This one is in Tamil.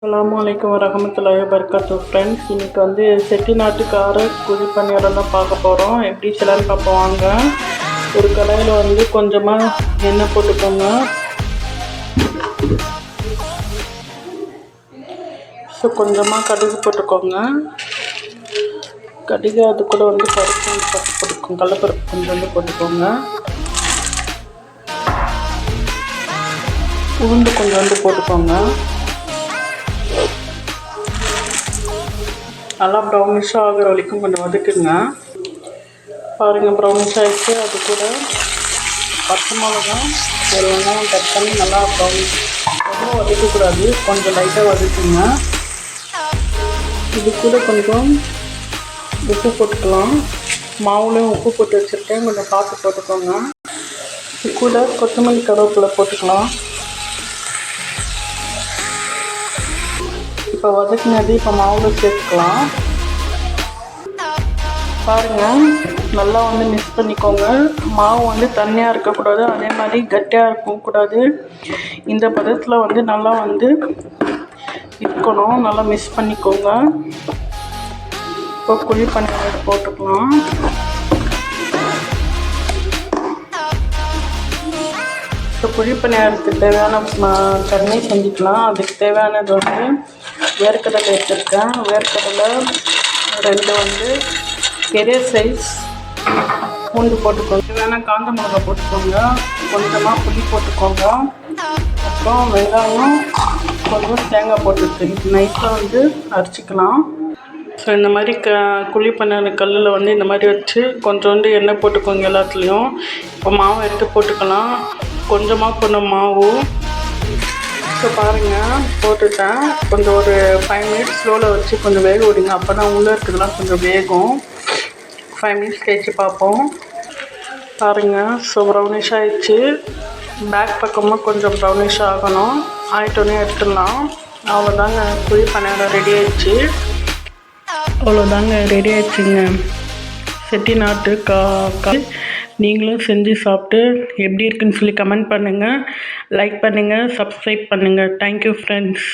அஸ்ஸலாமு அலைக்கும் வரஹ்மத்துல்லாஹி வபரகாத்துஹு. ஃப்ரெண்ட்ஸ், இன்றைக்கி வந்து செட்டிநாட்டு கார குழி பணியாரம் தான் பார்க்க போகிறோம். எப்படி செய்யலான்னு பார்ப்போம் வாங்க. ஒரு கடாயில் வந்து கொஞ்சமாக எண்ணெய் போட்டுக்கோங்க. கொஞ்சமாக கடுகு போட்டுக்கோங்க. கடுகு அது கூட வந்து பருப்பு போட்டுக்கோங்க. கடலப்பருப்பு கொஞ்சம் வந்து போட்டுக்கோங்க. உளுந்து கொஞ்சம் வந்து போட்டுக்கோங்க. நல்லா ப்ரௌனிஷாக ஆகிற வரைக்கும் கொஞ்சம் வதக்குங்க. பாருங்கள், ப்ரௌனிஷ் ஆகிடுச்சு. அது கூட பச்சை மிளகா ஒரு வெங்காயம் கட் பண்ணி நல்லா ப்ரௌனிஷ், ரொம்ப வதக்கக்கூடாது, கொஞ்சம் லைட்டாக வதக்குங்க. இது கூட கொஞ்சம் உப்பு போட்டுக்கலாம். மாவுலேயும் உப்பு போட்டு வச்சுருக்கேன், கொஞ்சம் பார்த்து போட்டுக்கோங்க. இது கூட கொத்தமல்லி கருவேப்பிலை போட்டுக்கலாம். இப்போ வதக்கினது இப்போ மாவில் சேர்த்துக்கலாம். பாருங்கள், நல்லா வந்து மிக்ஸ் பண்ணிக்கோங்க. மாவு வந்து தண்ணியாக இருக்கக்கூடாது, அதே மாதிரி கட்டியாக இருக்கக்கூடாது. இந்த பதத்தில் வந்து நல்லா வந்து இருக்கணும். நல்லா மிக்ஸ் பண்ணிக்கோங்க. இப்போ குழி பணியாரம் போட்டுக்கலாம். இப்போ குழி பணியாரத்துக்கு தேவையான சட்னி செஞ்சுக்கலாம். அதுக்கு தேவையானது வந்து வேர்க்கடலை எடுத்துருக்கேன். வேர்க்கடலை 2 வந்து பெரிய சைஸ் பூண்டு போட்டுக்கோங்க. தேவையான காஞ்ச மிளகா போட்டுக்கோங்க. கொஞ்சமாக புளி போட்டுக்கோங்க. அப்புறம் வெங்காயம், கொஞ்சம் தேங்காய் போட்டுருக்கு. நைட்டில் வந்து அரைச்சிக்கலாம். ஸோ இந்த மாதிரி குழி பண்ண கல்லில் வந்து இந்த மாதிரி வச்சு கொஞ்சோண்டு எண்ணெய் போட்டுக்கோங்க எல்லாத்துலேயும். இப்போ மாவு எடுத்து போட்டுக்கலாம். கொஞ்சமாக போன மாவு. ஸோ பாருங்கள், போட்டுட்டேன். கொஞ்சம் ஒரு 5 மினிட்ஸ் ஸ்லோவில் வச்சு கொஞ்சம் வேக விடுங்க. அப்போ தான் உள்ளே இருக்கிறதுலாம் கொஞ்சம் வேகும். 5 மினிட்ஸ் கழிச்சு பார்ப்போம். பாருங்கள், ஸோ ப்ரௌனிஷ் ஆகிடுச்சு. பேக் பக்கமாக கொஞ்சம் ப்ரௌனிஷ் ஆகணும். ஆகிட்டோன்னே எடுத்துடலாம். அவ்வளோதாங்க, குழி பணியாரம் ரெடி ஆகிடுச்சு. அவ்வளோதாங்க, ரெடி ஆகிடுச்சிங்க செட்டிநாட்டு நீங்களும் செஞ்சு சாப்பிட்டு எப்படி இருக்குன்னு சொல்லி கமெண்ட் பண்ணுங்கள், லைக் பண்ணுங்கள், சப்ஸ்கிரைப் பண்ணுங்கள். Thank you friends.